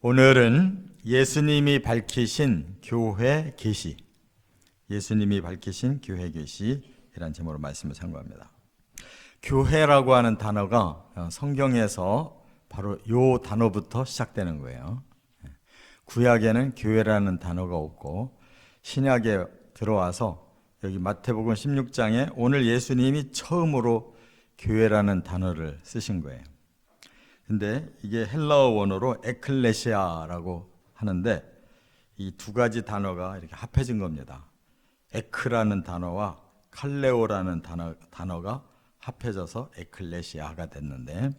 오늘은 예수님이 밝히신 교회 계시, 예수님이 밝히신 교회 계시이란 제목으로 말씀을 참고합니다. 교회라고 하는 단어가 성경에서 바로 요 단어부터 시작되는 거예요. 구약에는 교회라는 단어가 없고 신약에 들어와서 여기 마태복음 16장에 오늘 예수님이 처음으로 교회라는 단어를 쓰신 거예요. 근데 이게 헬라어 원어로 에클레시아라고 하는데 이 두 가지 단어가 이렇게 합해진 겁니다. 에크라는 단어와 칼레오라는 단어가 합해져서 에클레시아가 됐는데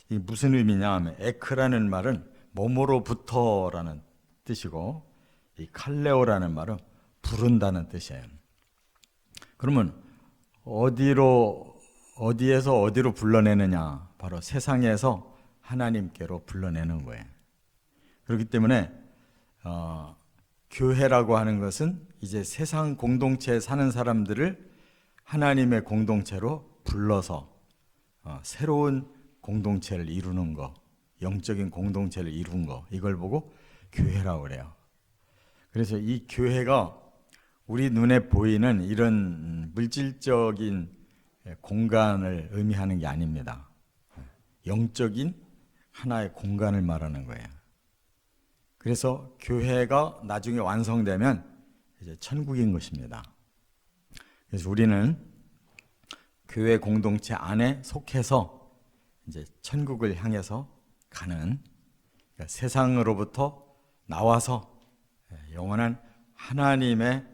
이게 무슨 의미냐 하면 에크라는 말은 몸으로부터라는 뜻이고 이 칼레오라는 말은 부른다는 뜻이에요. 그러면 어디에서 어디로 불러내느냐? 바로 세상에서 하나님께로 불러내는 거예요. 그렇기 때문에 교회라고 하는 것은 이제 세상 공동체에 사는 사람들을 하나님의 공동체로 불러서 새로운 공동체를 이루는 거, 영적인 공동체를 이룬 거, 이걸 보고 교회라고 그래요. 그래서 이 교회가 우리 눈에 보이는 이런 물질적인 공간을 의미하는 게 아닙니다. 영적인 하나의 공간을 말하는 거예요. 그래서 교회가 나중에 완성되면 이제 천국인 것입니다. 그래서 우리는 교회 공동체 안에 속해서 이제 천국을 향해서 가는, 그러니까 세상으로부터 나와서 영원한 하나님의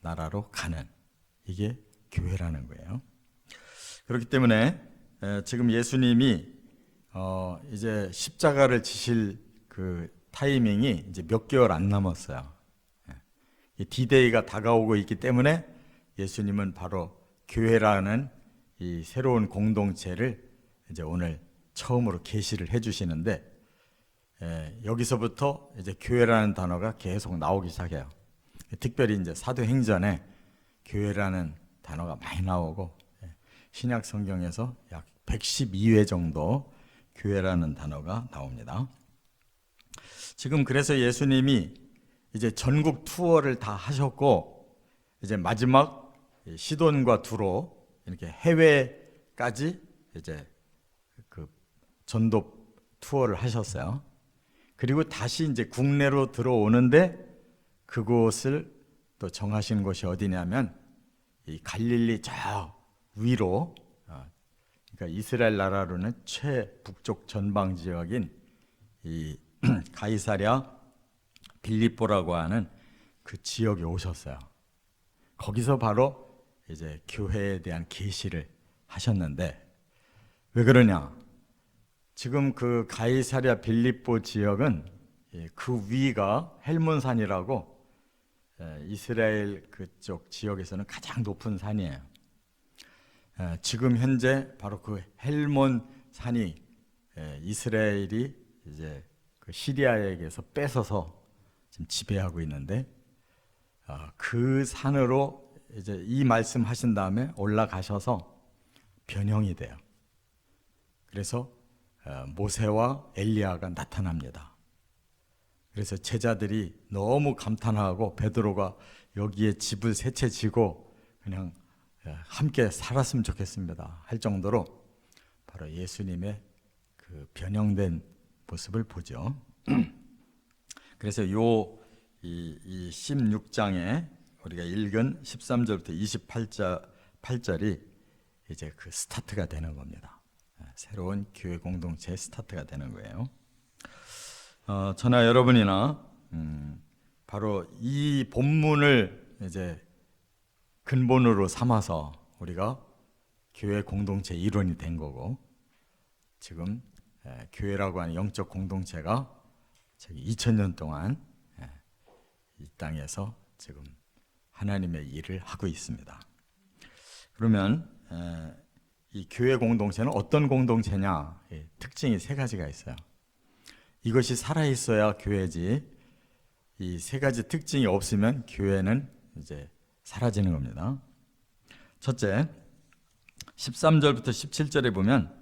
나라로 가는, 이게 교회라는 거예요. 그렇기 때문에 지금 예수님이 이제 십자가를 지실 그 타이밍이 이제 몇 개월 안 남았어요. 이 디데이가 다가오고 있기 때문에 예수님은 바로 교회라는 이 새로운 공동체를 이제 오늘 처음으로 계시를 해주시는데 여기서부터 이제 교회라는 단어가 계속 나오기 시작해요. 특별히 이제 사도행전에 교회라는 단어가 많이 나오고 신약 성경에서 약 112회 정도 교회라는 단어가 나옵니다. 지금 그래서 예수님이 이제 전국 투어를 다 하셨고 이제 마지막 시돈과 두로 이렇게 해외까지 이제 그 전도 투어를 하셨어요. 그리고 다시 이제 국내로 들어오는데 그곳을 또 정하신 곳이 어디냐면 이 갈릴리 저 위로, 그러니까 이스라엘 나라로는 최북쪽 전방 지역인 이 가이사랴 빌립보라고 하는 그 지역에 오셨어요. 거기서 바로 이제 교회에 대한 계시를 하셨는데 왜 그러냐? 지금 그 가이사랴 빌립보 지역은 그 위가 헬몬산이라고 이스라엘 그쪽 지역에서는 가장 높은 산이에요. 지금 현재 바로 그 헬몬 산이 이스라엘이 이제 그 시리아에게서 뺏어서 지금 지배하고 있는데 그 산으로 이제 이 말씀하신 다음에 올라가셔서 변형이 돼요. 그래서 모세와 엘리야가 나타납니다. 그래서 제자들이 너무 감탄하고 베드로가 여기에 집을 세 채 지고 그냥 함께 살았으면 좋겠습니다 할 정도로 바로 예수님의 그 변형된 모습을 보죠. 그래서 이 16장에 우리가 읽은 13절부터 28절이 이제 그 스타트가 되는 겁니다. 새로운 교회 공동체의 스타트가 되는 거예요. 저나 여러분이나 바로 이 본문을 이제 근본으로 삼아서 우리가 교회 공동체 일원이 된 거고 지금 교회라고 하는 영적 공동체가 2000년 동안 이 땅에서 지금 하나님의 일을 하고 있습니다. 그러면 이 교회 공동체는 어떤 공동체냐? 특징이 세 가지가 있어요. 이것이 살아있어야 교회지 이 세 가지 특징이 없으면 교회는 이제 사라지는 겁니다. 첫째, 13절부터 17절에 보면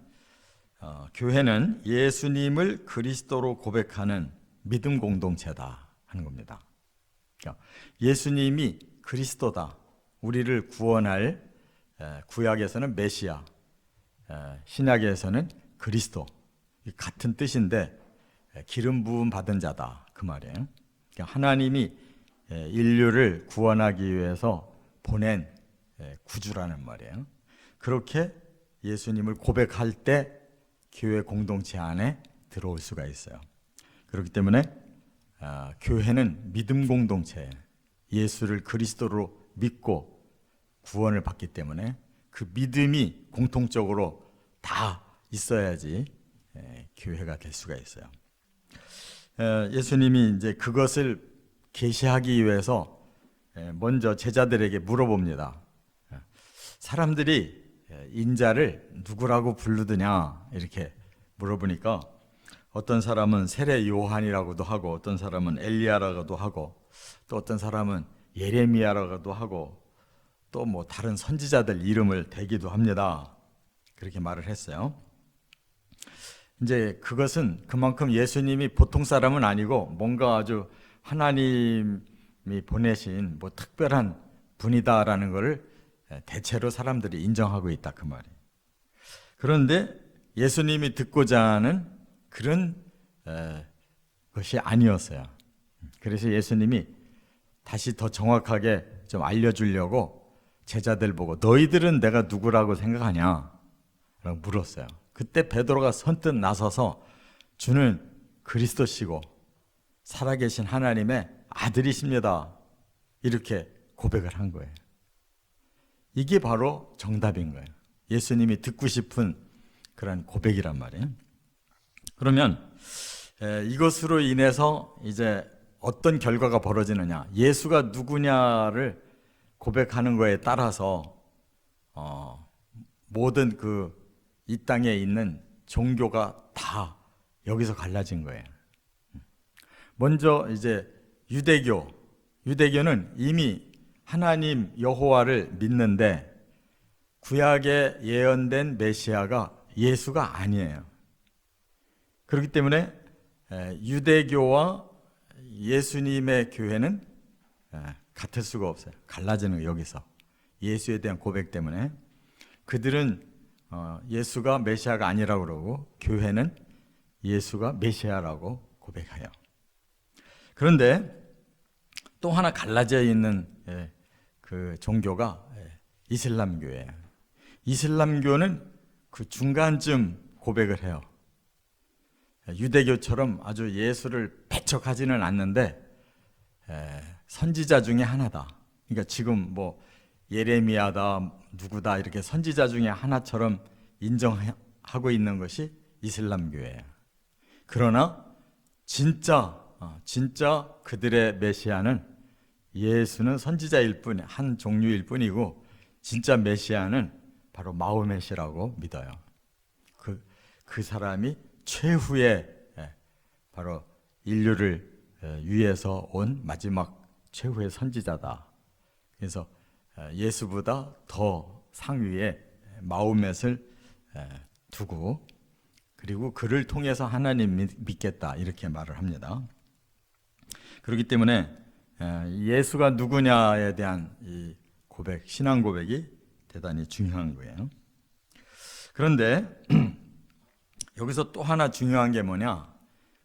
교회는 예수님을 그리스도로 고백하는 믿음 공동체다 하는 겁니다. 그러니까 예수님이 그리스도다, 우리를 구원할, 구약에서는 메시아, 신약에서는 그리스도, 같은 뜻인데 기름 부음 받은 자다 그 말이에요. 그러니까 하나님이 인류를 구원하기 위해서 보낸 구주라는 말이에요. 그렇게 예수님을 고백할 때 교회 공동체 안에 들어올 수가 있어요. 그렇기 때문에 교회는 믿음 공동체, 예수를 그리스도로 믿고 구원을 받기 때문에 그 믿음이 공통적으로 다 있어야지 교회가 될 수가 있어요. 예수님이 이제 그것을 계시하기 위해서 먼저 제자들에게 물어봅니다. 사람들이 인자를 누구라고 부르느냐 이렇게 물어보니까 어떤 사람은 세례 요한이라고도 하고, 어떤 사람은 엘리야라고도 하고, 또 어떤 사람은 예레미야라고도 하고, 또 뭐 다른 선지자들 이름을 대기도 합니다. 그렇게 말을 했어요. 이제 그것은 그만큼 예수님이 보통 사람은 아니고 뭔가 아주 하나님이 보내신 뭐 특별한 분이다라는 것을 대체로 사람들이 인정하고 있다 그 말이에요. 그런데 예수님이 듣고자 하는 그런 것이 아니었어요. 그래서 예수님이 다시 더 정확하게 좀 알려주려고 제자들 보고 너희들은 내가 누구라고 생각하냐? 라고 물었어요. 그때 베드로가 선뜻 나서서 주는 그리스도시고 살아계신 하나님의 아들이십니다. 이렇게 고백을 한 거예요. 이게 바로 정답인 거예요. 예수님이 듣고 싶은 그런 고백이란 말이에요. 그러면 이것으로 인해서 이제 어떤 결과가 벌어지느냐, 예수가 누구냐를 고백하는 거에 따라서 모든 이 땅에 있는 종교가 다 여기서 갈라진 거예요. 먼저 이제 유대교는 이미 하나님 여호와를 믿는데 구약에 예언된 메시아가 예수가 아니에요. 그렇기 때문에 유대교와 예수님의 교회는 같을 수가 없어요. 갈라지는 거예요. 여기서 예수에 대한 고백 때문에 그들은 예수가 메시아가 아니라고 그러고 교회는 예수가 메시아라고 고백해요. 그런데 또 하나 갈라져 있는 그 종교가 이슬람교예요. 이슬람교는 그 중간쯤 고백을 해요. 유대교처럼 아주 예수를 배척하지는 않는데 선지자 중에 하나다. 그러니까 지금 뭐 예레미야다 누구다 이렇게 선지자 중에 하나처럼 인정하고 있는 것이 이슬람교예요. 그러나 진짜 그들의 메시아는 예수는 선지자일 뿐, 한 종류일 뿐이고 진짜 메시아는 바로 마호메시라고 믿어요. 그 사람이 최후의 바로 인류를 위해서 온 마지막 최후의 선지자다. 그래서 예수보다 더 상위에 마호멧을 두고 그리고 그를 통해서 하나님 믿겠다 이렇게 말을 합니다. 그렇기 때문에 예수가 누구냐에 대한 이 고백, 신앙 고백이 대단히 중요한 거예요. 그런데 여기서 또 하나 중요한 게 뭐냐?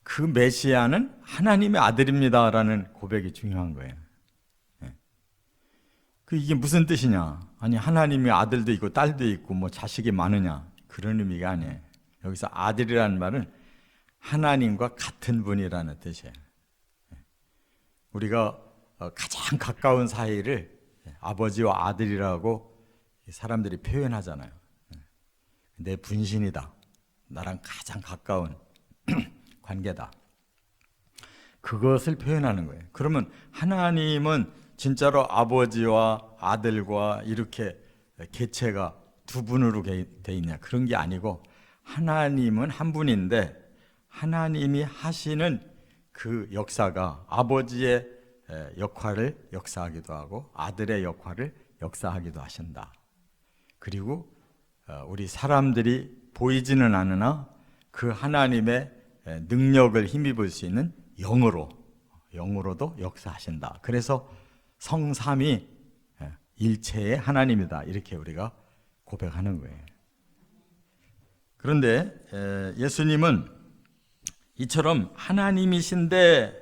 그 메시아는 하나님의 아들입니다라는 고백이 중요한 거예요. 이게 무슨 뜻이냐? 아니 하나님의 아들도 있고 딸도 있고 뭐 자식이 많으냐? 그런 의미가 아니에요. 여기서 아들이라는 말은 하나님과 같은 분이라는 뜻이에요. 우리가 가장 가까운 사이를 아버지와 아들이라고 사람들이 표현하잖아요. 내 분신이다. 나랑 가장 가까운 관계다. 그것을 표현하는 거예요. 그러면 하나님은 진짜로 아버지와 아들과 이렇게 개체가 두 분으로 돼 있냐? 그런 게 아니고 하나님은 한 분인데 하나님이 하시는 그 역사가 아버지의 역할을 역사하기도 하고 아들의 역할을 역사하기도 하신다. 그리고 우리 사람들이 보이지는 않으나 그 하나님의 능력을 힘입을 수 있는 영으로도 역사하신다. 그래서 성삼위 일체의 하나님이다. 이렇게 우리가 고백하는 거예요. 그런데 예수님은 이처럼 하나님이신데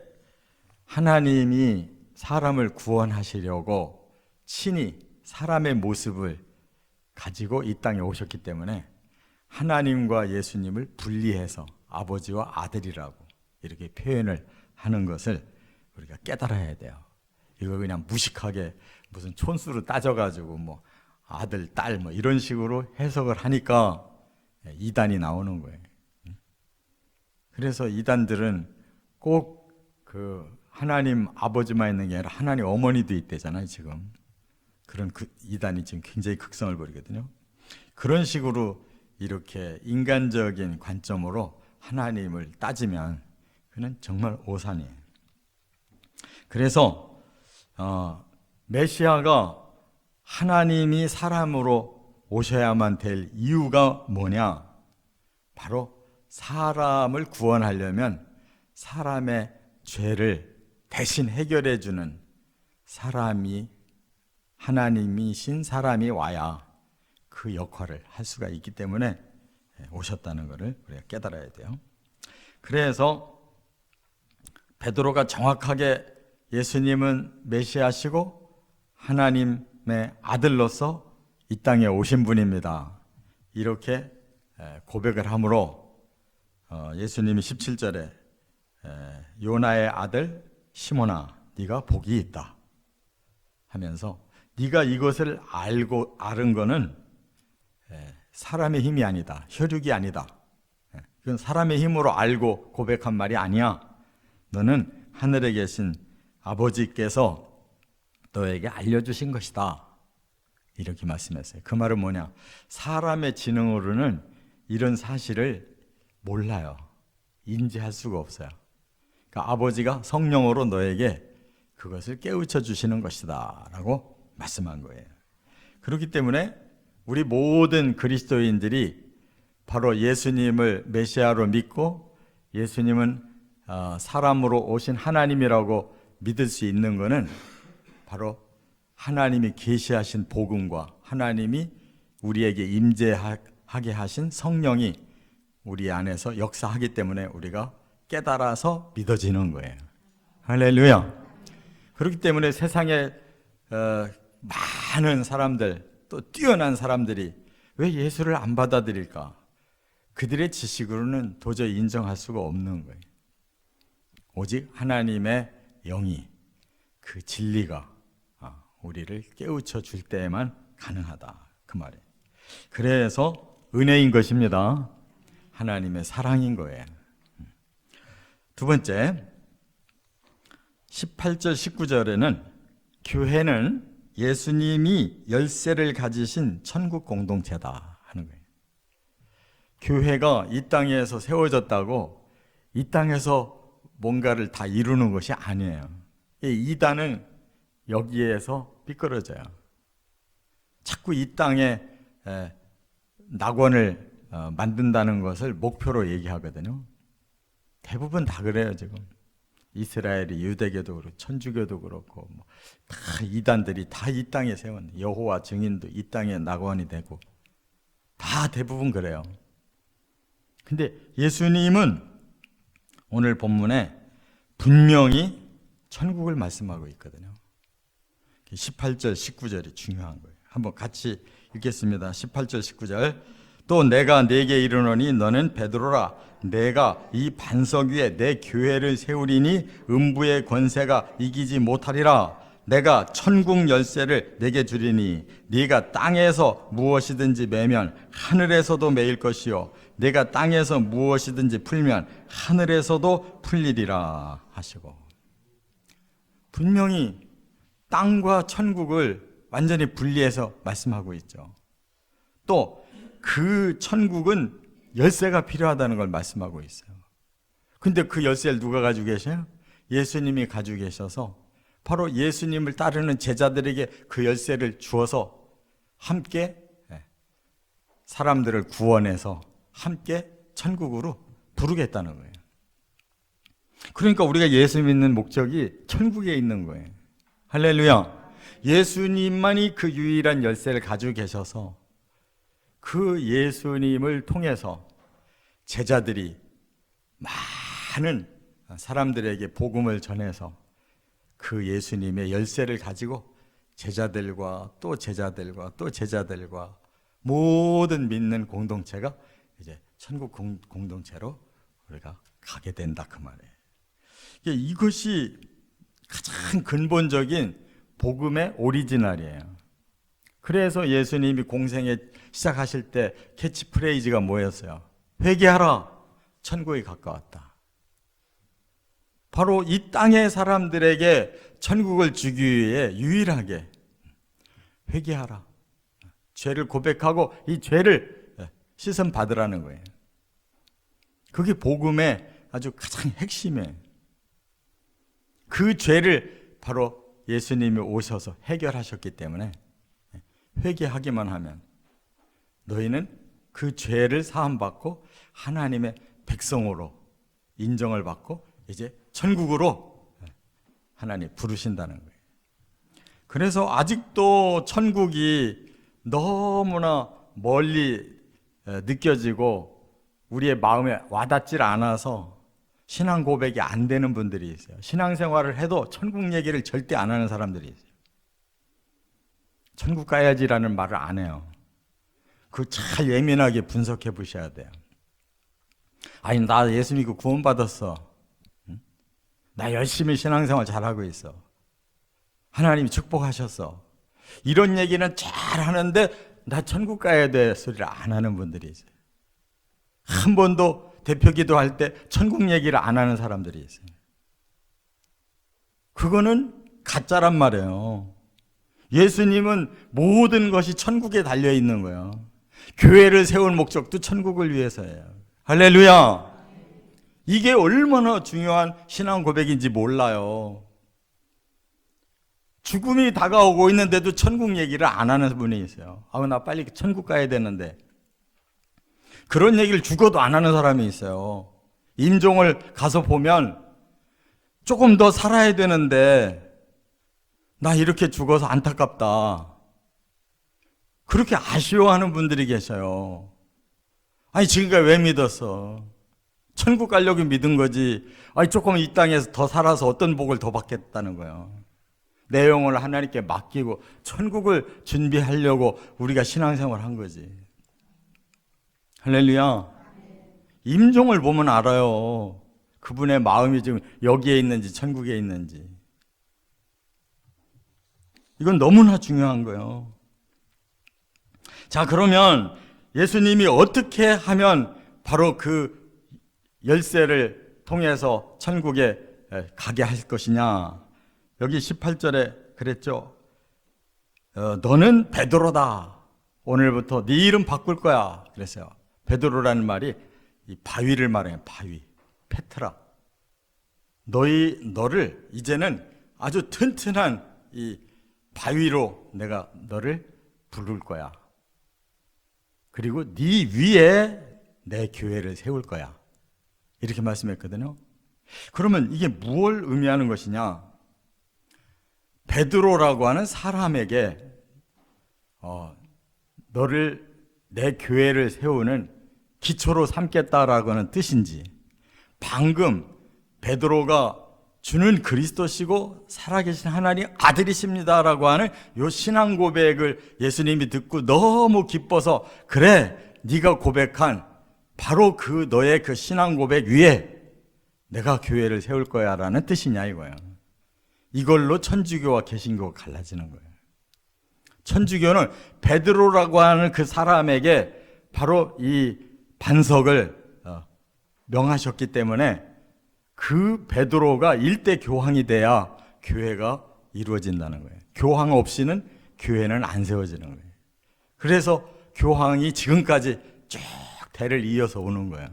하나님이 사람을 구원하시려고 친히 사람의 모습을 가지고 이 땅에 오셨기 때문에 하나님과 예수님을 분리해서 아버지와 아들이라고 이렇게 표현을 하는 것을 우리가 깨달아야 돼요. 이거 그냥 무식하게 무슨 촌수로 따져가지고 뭐 아들, 딸 뭐 이런 식으로 해석을 하니까 이단이 나오는 거예요. 그래서 이단들은 꼭 그 하나님 아버지만 있는 게 아니라 하나님 어머니도 있대잖아요, 지금. 그런 이단이 지금 굉장히 극성을 부리거든요. 그런 식으로 이렇게 인간적인 관점으로 하나님을 따지면 그는 정말 오산이에요. 그래서 메시아가 하나님이 사람으로 오셔야만 될 이유가 뭐냐? 바로 사람을 구원하려면 사람의 죄를 대신 해결해 주는 사람이 하나님이신 사람이 와야 그 역할을 할 수가 있기 때문에 오셨다는 것을 우리가 깨달아야 돼요. 그래서 베드로가 정확하게 예수님은 메시아시고 하나님의 아들로서 이 땅에 오신 분입니다. 이렇게 고백을 함으로 예수님이 17절에 요나의 아들 시몬아 네가 복이 있다 하면서 네가 이것을 알은 거는 사람의 힘이 아니다. 혈육이 아니다. 그건 사람의 힘으로 알고 고백한 말이 아니야. 너는 하늘에 계신 아버지께서 너에게 알려주신 것이다. 이렇게 말씀했어요. 그 말은 뭐냐? 사람의 지능으로는 이런 사실을 몰라요. 인지할 수가 없어요. 그러니까 아버지가 성령으로 너에게 그것을 깨우쳐 주시는 것이다 라고 말씀한 거예요. 그렇기 때문에 우리 모든 그리스도인들이 바로 예수님을 메시아로 믿고 예수님은 사람으로 오신 하나님이라고 믿을 수 있는 것은 바로 하나님이 계시하신 복음과 하나님이 우리에게 임재하게 하신 성령이 우리 안에서 역사하기 때문에 우리가 깨달아서 믿어지는 거예요. 할렐루야. 그렇기 때문에 세상에 많은 사람들, 또 뛰어난 사람들이 왜 예수를 안 받아들일까? 그들의 지식으로는 도저히 인정할 수가 없는 거예요. 오직 하나님의 영이, 그 진리가 우리를 깨우쳐 줄 때에만 가능하다. 그 말이에요. 그래서 은혜인 것입니다. 하나님의 사랑인 거예요. 두 번째, 18절 19절에는 교회는 예수님이 열쇠를 가지신 천국 공동체다 하는 거예요. 교회가 이 땅에서 세워졌다고 이 땅에서 뭔가를 다 이루는 것이 아니에요. 이단은 여기에서 삐뚤어져요. 자꾸 이 땅에 낙원을 만든다는 것을 목표로 얘기하거든요. 대부분 다 그래요. 지금 이스라엘이 유대교도 그렇고 천주교도 그렇고 다 이단들이 다 이 땅에 세웠네. 여호와 증인도 이 땅에 낙원이 되고 다 대부분 그래요. 근데 예수님은 오늘 본문에 분명히 천국을 말씀하고 있거든요. 18절 19절이 중요한 거예요. 한번 같이 읽겠습니다. 18절 19절. 또 내가 네게 이르노니 너는 베드로라. 내가 이 반석 위에 내 교회를 세우리니 음부의 권세가 이기지 못하리라. 내가 천국 열쇠를 내게 주리니 네가 땅에서 무엇이든지 매면 하늘에서도 매일 것이요 네가 땅에서 무엇이든지 풀면 하늘에서도 풀리리라 하시고, 분명히 땅과 천국을 완전히 분리해서 말씀하고 있죠. 또 그 천국은 열쇠가 필요하다는 걸 말씀하고 있어요. 근데 그 열쇠를 누가 가지고 계셔요? 예수님이 가지고 계셔서 바로 예수님을 따르는 제자들에게 그 열쇠를 주어서 함께 사람들을 구원해서 함께 천국으로 부르겠다는 거예요. 그러니까 우리가 예수 믿는 목적이 천국에 있는 거예요. 할렐루야. 예수님만이 그 유일한 열쇠를 가지고 계셔서 그 예수님을 통해서 제자들이 많은 사람들에게 복음을 전해서 그 예수님의 열쇠를 가지고 제자들과 또 제자들과 또 제자들과 모든 믿는 공동체가 이제 천국 공동체로 우리가 가게 된다 그 말이에요. 이것이 가장 근본적인 복음의 오리지널이에요. 그래서 예수님이 공생에 시작하실 때 캐치프레이즈가 뭐였어요? 회개하라, 천국이 가까웠다. 바로 이 땅의 사람들에게 천국을 주기 위해 유일하게 회개하라, 죄를 고백하고 이 죄를 씻음 받으라는 거예요. 그게 복음의 아주 가장 핵심이에요. 그 죄를 바로 예수님이 오셔서 해결하셨기 때문에 회개하기만 하면 너희는 그 죄를 사함받고 하나님의 백성으로 인정을 받고 이제 천국으로 하나님 부르신다는 거예요. 그래서 아직도 천국이 너무나 멀리 느껴지고 우리의 마음에 와닿질 않아서 신앙 고백이 안 되는 분들이 있어요. 신앙생활을 해도 천국 얘기를 절대 안 하는 사람들이 있어요. 천국 가야지라는 말을 안 해요. 그거 잘 예민하게 분석해 보셔야 돼요. 아니, 나 예수 믿고 구원받았어. 나 열심히 신앙생활 잘하고 있어. 하나님이 축복하셨어. 이런 얘기는 잘 하는데 나 천국 가야 돼 소리를 안 하는 분들이 있어요. 한 번도 대표 기도할 때 천국 얘기를 안 하는 사람들이 있어요. 그거는 가짜란 말이에요. 예수님은 모든 것이 천국에 달려 있는 거예요. 교회를 세운 목적도 천국을 위해서예요. 할렐루야. 이게 얼마나 중요한 신앙 고백인지 몰라요. 죽음이 다가오고 있는데도 천국 얘기를 안 하는 분이 있어요. 나 빨리 천국 가야 되는데. 그런 얘기를 죽어도 안 하는 사람이 있어요. 임종을 가서 보면 조금 더 살아야 되는데 나 이렇게 죽어서 안타깝다. 그렇게 아쉬워하는 분들이 계셔요. 아니, 지금까지 왜 믿었어? 천국 가려고 믿은 거지. 아니, 조금 이 땅에서 더 살아서 어떤 복을 더 받겠다는 거예요. 내 영혼을 하나님께 맡기고 천국을 준비하려고 우리가 신앙생활을 한 거지. 할렐루야. 임종을 보면 알아요. 그분의 마음이 지금 여기에 있는지 천국에 있는지. 이건 너무나 중요한 거예요. 자, 그러면 예수님이 어떻게 하면 바로 그 열쇠를 통해서 천국에 가게 할 것이냐. 여기 18절에 그랬죠. 너는 베드로다. 오늘부터 네 이름 바꿀 거야. 그랬어요. 베드로라는 말이 이 바위를 말해요. 바위. 페트라. 너를 이제는 아주 튼튼한 이 바위로 내가 너를 부를 거야. 그리고 네 위에 내 교회를 세울 거야. 이렇게 말씀했거든요. 그러면 이게 무엇을 의미하는 것이냐? 베드로라고 하는 사람에게 너를 내 교회를 세우는 기초로 삼겠다라고 하는 뜻인지, 방금 베드로가 주는 그리스도시고 살아계신 하나님 아들이십니다라고 하는 요 신앙 고백을 예수님이 듣고 너무 기뻐서 그래, 네가 고백한 바로 그 너의 그 신앙 고백 위에 내가 교회를 세울 거야 라는 뜻이냐 이거예요. 이걸로 천주교와 개신교가 갈라지는 거예요. 천주교는 베드로라고 하는 그 사람에게 바로 이 반석을 명하셨기 때문에 그 베드로가 일대 교황이 돼야 교회가 이루어진다는 거예요. 교황 없이는 교회는 안 세워지는 거예요. 그래서 교황이 지금까지 쭉 대를 이어서 오는 거예요.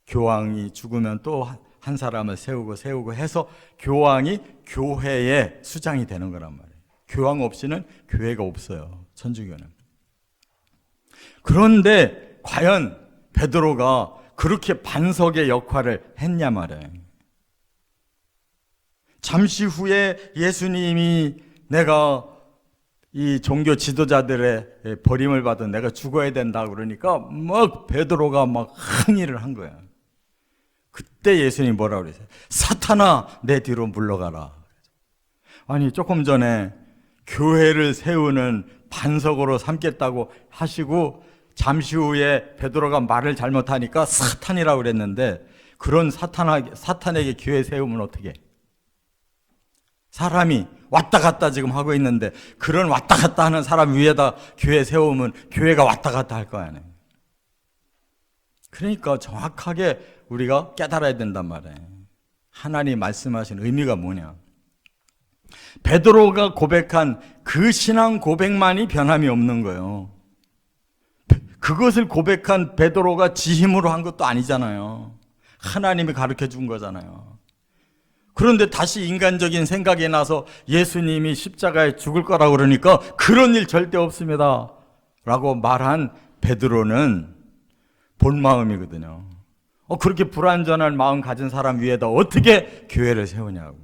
교황이 죽으면 또 한 사람을 세우고 해서 교황이 교회의 수장이 되는 거란 말이에요. 교황 없이는 교회가 없어요. 천주교는. 그런데 과연 베드로가 그렇게 반석의 역할을 했냐 말이에요. 잠시 후에 예수님이 내가 이 종교 지도자들의 버림을 받은 내가 죽어야 된다 그러니까 막 베드로가 막 항의를 한 거야. 그때 예수님이 뭐라고 그랬어요? 사탄아, 내 뒤로 물러가라. 아니, 조금 전에 교회를 세우는 반석으로 삼겠다고 하시고 잠시 후에 베드로가 말을 잘못하니까 사탄이라고 그랬는데, 그런 사탄에게 교회 세우면 어떻게 해? 사람이 왔다 갔다 지금 하고 있는데 그런 왔다 갔다 하는 사람 위에다 교회 세우면 교회가 왔다 갔다 할 거 아니에요. 그러니까 정확하게 우리가 깨달아야 된단 말이에요. 하나님 말씀하신 의미가 뭐냐. 베드로가 고백한 그 신앙 고백만이 변함이 없는 거예요. 그것을 고백한 베드로가 지 힘으로 한 것도 아니잖아요. 하나님이 가르쳐 준 거잖아요. 그런데 다시 인간적인 생각이 나서 예수님이 십자가에 죽을 거라고 그러니까 그런 일 절대 없습니다 라고 말한 베드로는 본 마음이거든요. 그렇게 불완전한 마음 가진 사람 위에다 어떻게 교회를 세우냐고.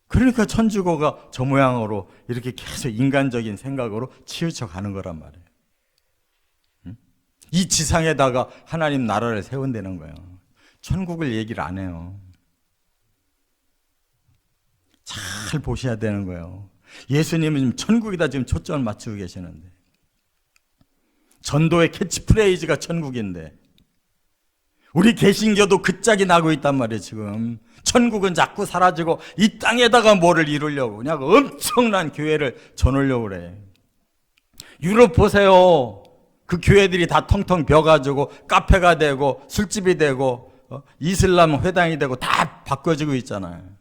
그러니까 천주교가 저 모양으로 이렇게 계속 인간적인 생각으로 치우쳐 가는 거란 말이에요. 이 지상에다가 하나님 나라를 세운다는 거예요. 천국을 얘기를 안 해요. 잘 보셔야 되는 거예요. 예수님은 지금 천국에다 지금 초점을 맞추고 계시는데, 전도의 캐치프레이즈가 천국인데 우리 개신교도 그 짝이 나고 있단 말이에요. 지금 천국은 자꾸 사라지고 이 땅에다가 뭐를 이루려고 그냥 엄청난 교회를 전하려고 그래. 유럽 보세요. 그 교회들이 다 텅텅 비어가지고 카페가 되고 술집이 되고 이슬람 회당이 되고 다 바꿔지고 있잖아요.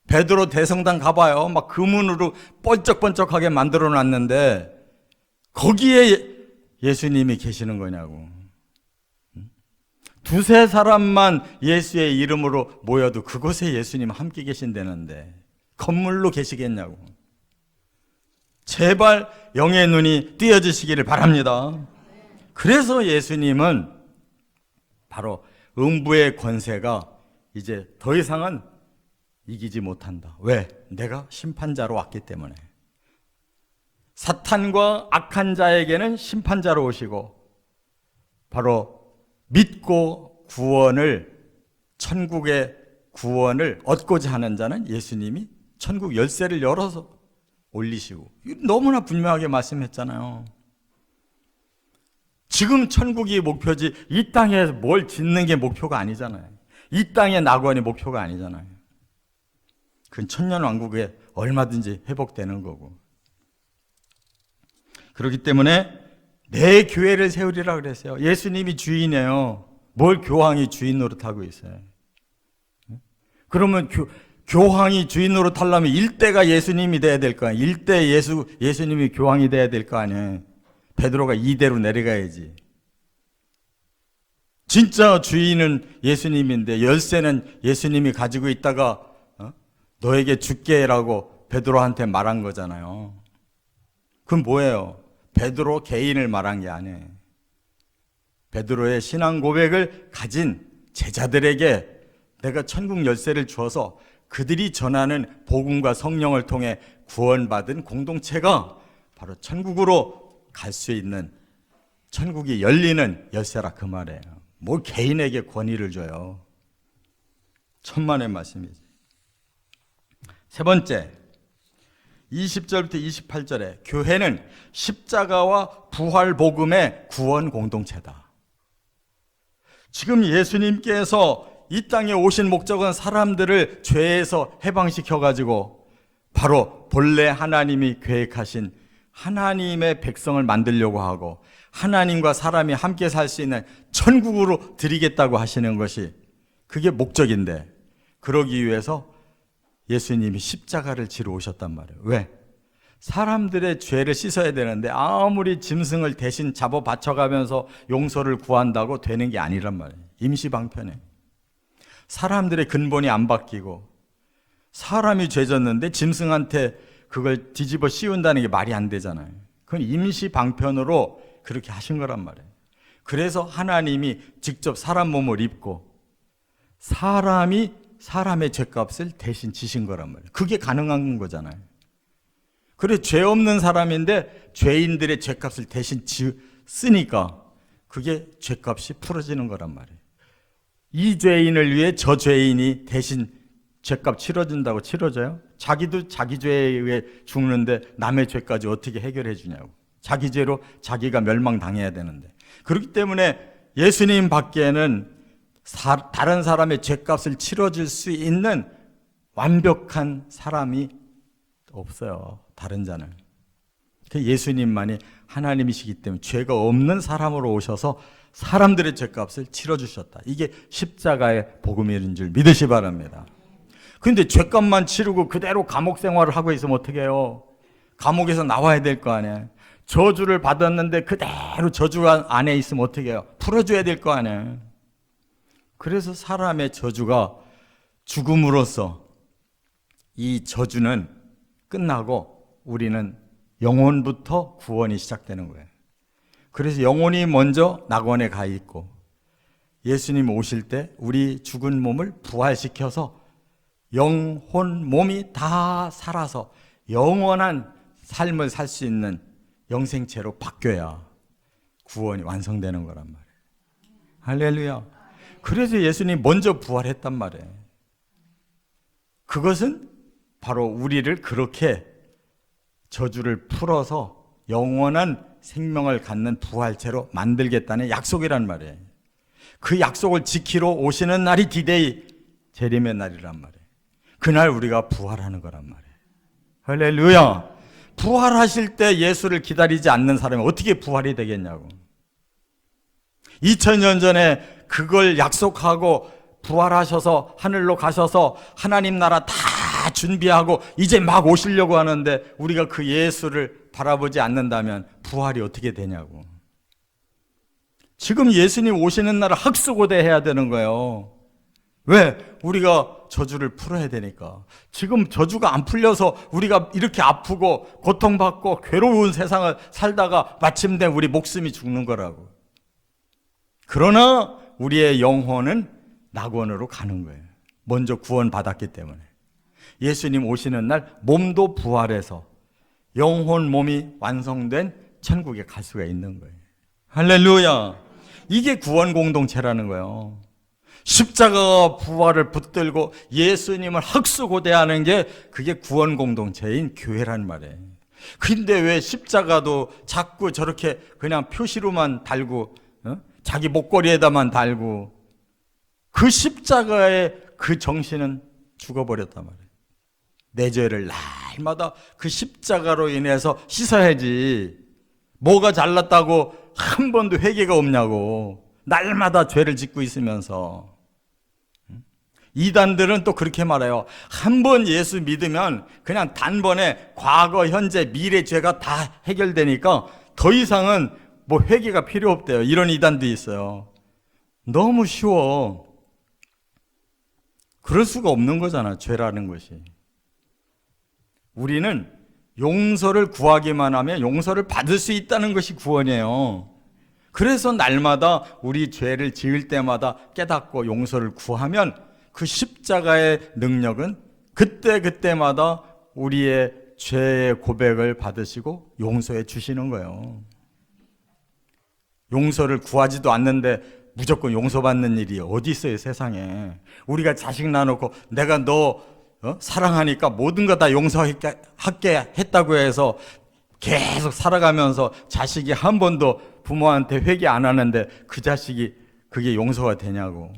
베드로 대성당 가봐요. 막 금은으로 번쩍번쩍하게 만들어 놨는데 거기에 예수님이 계시는 거냐고. 두세 사람만 예수의 이름으로 모여도 그곳에 예수님 함께 계신다는데 건물로 계시겠냐고. 제발 영의 눈이 띄어지시기를 바랍니다. 그래서 예수님은 바로 음부의 권세가 이제 더 이상은 이기지 못한다. 왜? 내가 심판자로 왔기 때문에. 사탄과 악한 자에게는 심판자로 오시고 바로 믿고 천국의 구원을 얻고자 하는 자는 예수님이 천국 열쇠를 열어서 올리시고, 너무나 분명하게 말씀했잖아요. 지금 천국이 목표지 이 땅에 뭘 짓는 게 목표가 아니잖아요. 이 땅의 낙원이 목표가 아니잖아요. 그건 천년왕국에 얼마든지 회복되는 거고. 그렇기 때문에 내 교회를 세우리라 그랬어요. 예수님이 주인이에요. 뭘 교황이 주인 노릇하고 있어요. 그러면 교황이 주인 노릇하려면 일대가 예수님이 돼야 될 거 아니에요. 일대 예수님이 교황이 돼야 될 거 아니에요. 베드로가 2대로 내려가야지. 진짜 주인은 예수님인데 열쇠는 예수님이 가지고 있다가 너에게 줄게라고 베드로한테 말한 거잖아요. 그건 뭐예요? 베드로 개인을 말한 게 아니에요. 베드로의 신앙 고백을 가진 제자들에게 내가 천국 열쇠를 주어서 그들이 전하는 복음과 성령을 통해 구원받은 공동체가 바로 천국으로 갈 수 있는, 천국이 열리는 열쇠라 그 말이에요. 뭐 개인에게 권위를 줘요. 천만의 말씀이지. 세 번째, 20절부터 28절에 교회는 십자가와 부활 복음의 구원 공동체다. 지금 예수님께서 이 땅에 오신 목적은 사람들을 죄에서 해방시켜가지고 바로 본래 하나님이 계획하신 하나님의 백성을 만들려고 하고 하나님과 사람이 함께 살 수 있는 천국으로 드리겠다고 하시는 것이 그게 목적인데, 그러기 위해서 예수님이 십자가를 지러 오셨단 말이에요. 왜? 사람들의 죄를 씻어야 되는데 아무리 짐승을 대신 잡아 바쳐가면서 용서를 구한다고 되는 게 아니란 말이에요. 임시방편에 사람들의 근본이 안 바뀌고, 사람이 죄졌는데 짐승한테 그걸 뒤집어 씌운다는 게 말이 안 되잖아요. 그건 임시 방편으로 그렇게 하신 거란 말이에요. 그래서 하나님이 직접 사람 몸을 입고 사람이 사람의 죄값을 대신 지신 거란 말이에요. 그게 가능한 거잖아요. 그래, 죄 없는 사람인데 죄인들의 죄값을 대신 쓰니까 그게 죄값이 풀어지는 거란 말이에요. 이 죄인을 위해 저 죄인이 대신 죄값 치러준다고 치러져요? 자기도 자기 죄에 의해 죽는데 남의 죄까지 어떻게 해결해 주냐고. 자기 죄로 자기가 멸망당해야 되는데. 그렇기 때문에 예수님 밖에는 다른 사람의 죄값을 치러줄 수 있는 완벽한 사람이 없어요. 다른 자는. 예수님만이 하나님이시기 때문에 죄가 없는 사람으로 오셔서 사람들의 죄값을 치러주셨다. 이게 십자가의 복음인 줄 믿으시 바랍니다. 그런데 죄값만 치르고 그대로 감옥 생활을 하고 있으면 어떻게 해요? 감옥에서 나와야 될 거 아니에요. 저주를 받았는데 그대로 저주 안에 있으면 어떻게 해요? 풀어줘야 될 거 아니에요. 그래서 사람의 저주가 죽음으로써 이 저주는 끝나고 우리는 영혼부터 구원이 시작되는 거예요. 그래서 영혼이 먼저 낙원에 가 있고 예수님 오실 때 우리 죽은 몸을 부활시켜서 영혼, 몸이 다 살아서 영원한 삶을 살 수 있는 영생체로 바뀌어야 구원이 완성되는 거란 말이에요. 할렐루야. 그래서 예수님이 먼저 부활했단 말이에요. 그것은 바로 우리를 그렇게 저주를 풀어서 영원한 생명을 갖는 부활체로 만들겠다는 약속이란 말이에요. 그 약속을 지키러 오시는 날이 디데이, 재림의 날이란 말이에요. 그날 우리가 부활하는 거란 말이에요. 할렐루야. 부활하실 때 예수를 기다리지 않는 사람이 어떻게 부활이 되겠냐고. 2000년 전에 그걸 약속하고 부활하셔서 하늘로 가셔서 하나님 나라 다 준비하고 이제 막 오시려고 하는데 우리가 그 예수를 바라보지 않는다면 부활이 어떻게 되냐고. 지금 예수님 오시는 날을 학수고대해야 되는 거예요. 왜? 우리가 저주를 풀어야 되니까. 지금 저주가 안 풀려서 우리가 이렇게 아프고 고통받고 괴로운 세상을 살다가 마침내 우리 목숨이 죽는 거라고. 그러나 우리의 영혼은 낙원으로 가는 거예요. 먼저 구원받았기 때문에. 예수님 오시는 날 몸도 부활해서 영혼 몸이 완성된 천국에 갈 수가 있는 거예요. 할렐루야. 이게 구원 공동체라는 거예요. 십자가가 부활을 붙들고 예수님을 학수고대하는 게 그게 구원 공동체인 교회란 말이에요. 근데 왜 십자가도 자꾸 저렇게 그냥 표시로만 달고 자기 목걸이에다만 달고 그 십자가의 그 정신은 죽어버렸단 말이에요. 내 죄를 날마다 그 십자가로 인해서 씻어야지. 뭐가 잘났다고 한 번도 회개가 없냐고. 날마다 죄를 짓고 있으면서. 이단들은 또 그렇게 말해요. 한 번 예수 믿으면 그냥 단번에 과거, 현재, 미래 죄가 다 해결되니까 더 이상은 뭐 회개가 필요 없대요. 이런 이단도 있어요. 너무 쉬워. 그럴 수가 없는 거잖아, 죄라는 것이. 우리는 용서를 구하기만 하면 용서를 받을 수 있다는 것이 구원이에요. 그래서 날마다 우리 죄를 지을 때마다 깨닫고 용서를 구하면 그 십자가의 능력은 그때그때마다 우리의 죄의 고백을 받으시고 용서해 주시는 거예요. 용서를 구하지도 않는데 무조건 용서받는 일이 어디 있어요, 세상에. 우리가 자식 낳아놓고 내가 너 사랑하니까 모든 거 다 용서할게 했다고 해서 계속 살아가면서 자식이 한 번도 부모한테 회개 안 하는데 그 자식이 그게 용서가 되냐고.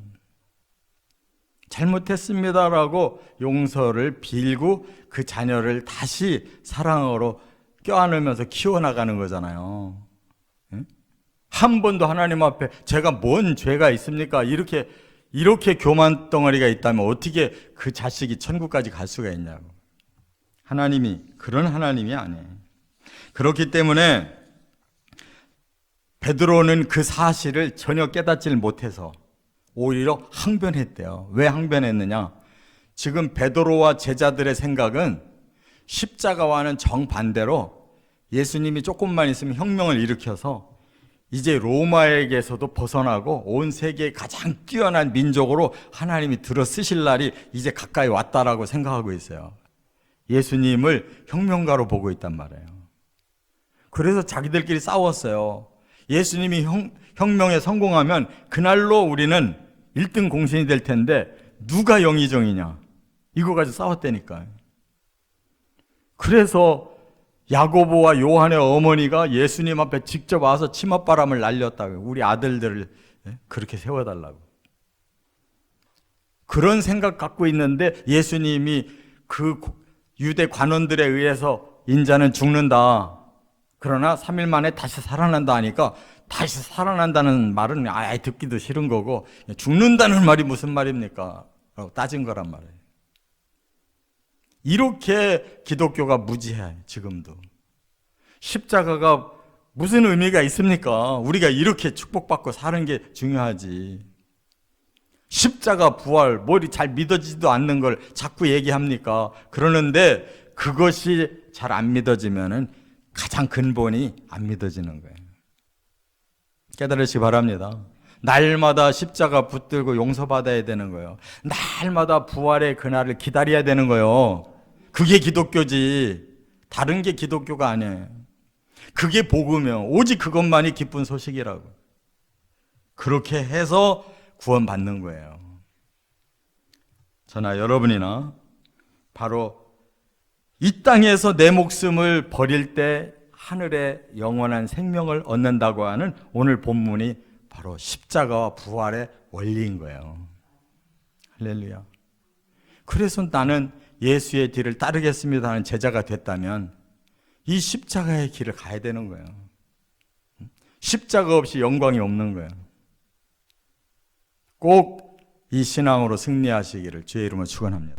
잘못했습니다라고 용서를 빌고 그 자녀를 다시 사랑으로 껴안으면서 키워나가는 거잖아요. 한 번도 하나님 앞에 제가 뭔 죄가 있습니까? 이렇게 교만 덩어리가 있다면 어떻게 그 자식이 천국까지 갈 수가 있냐고. 하나님이 그런 하나님이 아니에요. 그렇기 때문에 베드로는 그 사실을 전혀 깨닫지를 못해서 오히려 항변했대요. 왜 항변했느냐? 지금 베드로와 제자들의 생각은 십자가와는 정반대로 예수님이 조금만 있으면 혁명을 일으켜서 이제 로마에게서도 벗어나고 온 세계의 가장 뛰어난 민족으로 하나님이 들어 쓰실 날이 이제 가까이 왔다라고 생각하고 있어요. 예수님을 혁명가로 보고 있단 말이에요. 그래서 자기들끼리 싸웠어요. 예수님이 혁명에 성공하면 그날로 우리는 1등 공신이 될 텐데 누가 영의정이냐, 이거 가지고 싸웠다니까요. 그래서 야고보와 요한의 어머니가 예수님 앞에 직접 와서 치맛바람을 날렸다고요. 우리 아들들을 그렇게 세워달라고. 그런 생각 갖고 있는데 예수님이 그 유대 관원들에 의해서 인자는 죽는다, 그러나 3일 만에 다시 살아난다 하니까 다시 살아난다는 말은 아예 듣기도 싫은 거고, 죽는다는 말이 무슨 말입니까? 라고 따진 거란 말이에요. 이렇게 기독교가 무지해. 지금도 십자가가 무슨 의미가 있습니까? 우리가 이렇게 축복받고 사는 게 중요하지. 십자가 부활, 뭘 잘 믿어지지도 않는 걸 자꾸 얘기합니까? 그러는데 그것이 잘 안 믿어지면은 가장 근본이 안 믿어지는 거예요. 깨달으시기 바랍니다. 날마다 십자가 붙들고 용서받아야 되는 거예요. 날마다 부활의 그날을 기다려야 되는 거예요. 그게 기독교지. 다른 게 기독교가 아니에요. 그게 복음이요. 오직 그것만이 기쁜 소식이라고. 그렇게 해서 구원받는 거예요. 저나 여러분이나 바로 이 땅에서 내 목숨을 버릴 때 하늘의 영원한 생명을 얻는다고 하는 오늘 본문이 바로 십자가와 부활의 원리인 거예요. 할렐루야. 그래서 나는 예수의 뒤를 따르겠습니다 하는 제자가 됐다면 이 십자가의 길을 가야 되는 거예요. 십자가 없이 영광이 없는 거예요. 꼭 이 신앙으로 승리하시기를 주의 이름으로 축원합니다.